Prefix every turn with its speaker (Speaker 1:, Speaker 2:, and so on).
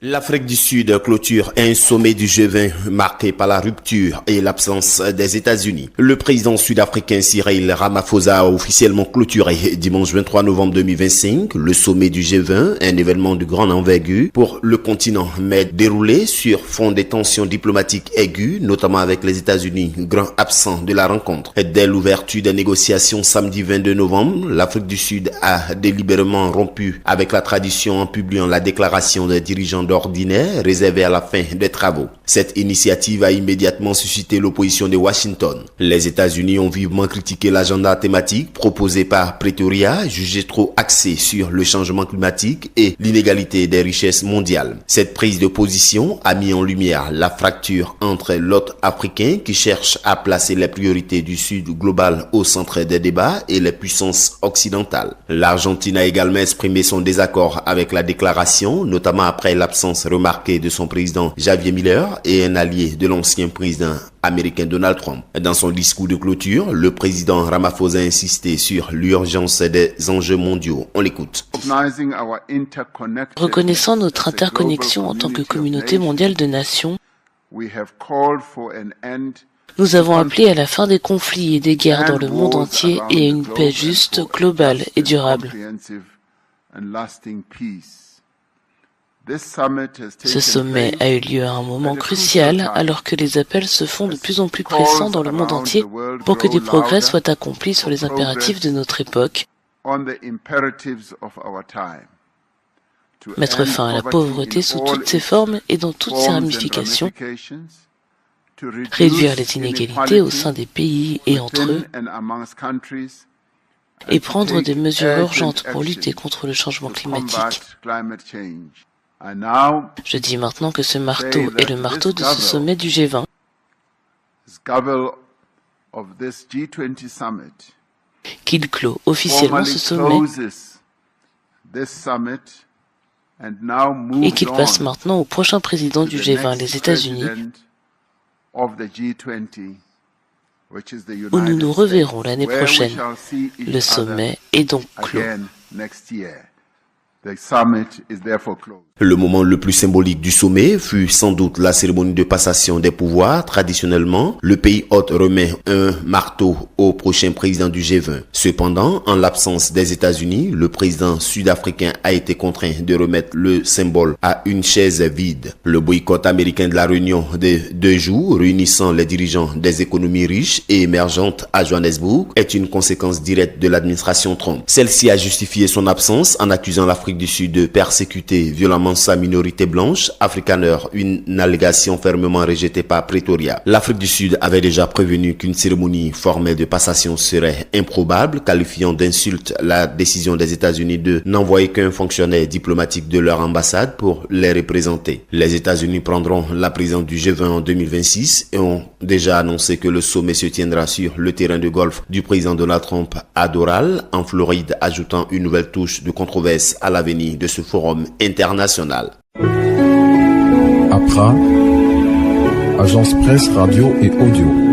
Speaker 1: L'Afrique du Sud clôture un sommet du G20 marqué par la rupture et l'absence des États-Unis. Le président sud-africain Cyril Ramaphosa a officiellement clôturé dimanche 23 novembre 2025 le sommet du G20, un événement de grande envergure pour le continent, mais déroulé sur fond des tensions diplomatiques aiguës, notamment avec les États-Unis, grand absent de la rencontre. Dès l'ouverture des négociations samedi 22 novembre, l'Afrique du Sud a délibérément rompu avec la tradition en publiant la déclaration des dirigeants ordinaire réservé à la fin des travaux. Cette initiative a immédiatement suscité l'opposition de Washington. Les États-Unis ont vivement critiqué l'agenda thématique proposé par Pretoria, jugé trop axé sur le changement climatique et l'inégalité des richesses mondiales. Cette prise de position a mis en lumière la fracture entre l'hôte africain qui cherche à placer les priorités du Sud global au centre des débats et les puissances occidentales. L'Argentine a également exprimé son désaccord avec la déclaration, notamment après l'absence remarquée de son président Javier Miller et un allié de l'ancien président américain Donald Trump. Dans son discours de clôture, le président Ramaphosa a insisté sur l'urgence des enjeux mondiaux. On l'écoute.
Speaker 2: Reconnaissant notre interconnexion en tant que communauté mondiale de nations, nous avons appelé à la fin des conflits et des guerres dans le monde entier et à une paix juste, globale et durable. Ce sommet a eu lieu à un moment crucial alors que les appels se font de plus en plus pressants dans le monde entier pour que des progrès soient accomplis sur les impératifs de notre époque, mettre fin à la pauvreté sous toutes ses formes et dans toutes ses ramifications, réduire les inégalités au sein des pays et entre eux, et prendre des mesures urgentes pour lutter contre le changement climatique. Je dis maintenant que ce marteau est le marteau de ce sommet du G20, qu'il clôt officiellement ce sommet et qu'il passe maintenant au prochain président du G20, les États-Unis, où nous nous reverrons l'année prochaine. Le sommet est donc clos.
Speaker 1: Le moment le plus symbolique du sommet fut sans doute la cérémonie de passation des pouvoirs. Traditionnellement, le pays hôte remet un marteau au prochain président du G20. Cependant, en l'absence des États-Unis, le président sud-africain a été contraint de remettre le symbole à une chaise vide. Le boycott américain de la réunion de 2 jours réunissant les dirigeants des économies riches et émergentes à Johannesburg est une conséquence directe de l'administration Trump. Celle-ci a justifié son absence en accusant l'Afrique du Sud de persécuter violemment sa minorité blanche, afrikaner, une allégation fermement rejetée par Pretoria. L'Afrique du Sud avait déjà prévenu qu'une cérémonie formelle de passation serait improbable, qualifiant d'insulte la décision des États-Unis de n'envoyer qu'un fonctionnaire diplomatique de leur ambassade pour les représenter. Les États-Unis prendront la présidence du G20 en 2026 et ont déjà annoncé que le sommet se tiendra sur le terrain de golf du président Donald Trump à Doral, en Floride, ajoutant une nouvelle touche de controverse à l'avenir de ce forum international.
Speaker 3: Accra, agence presse, radio et audio.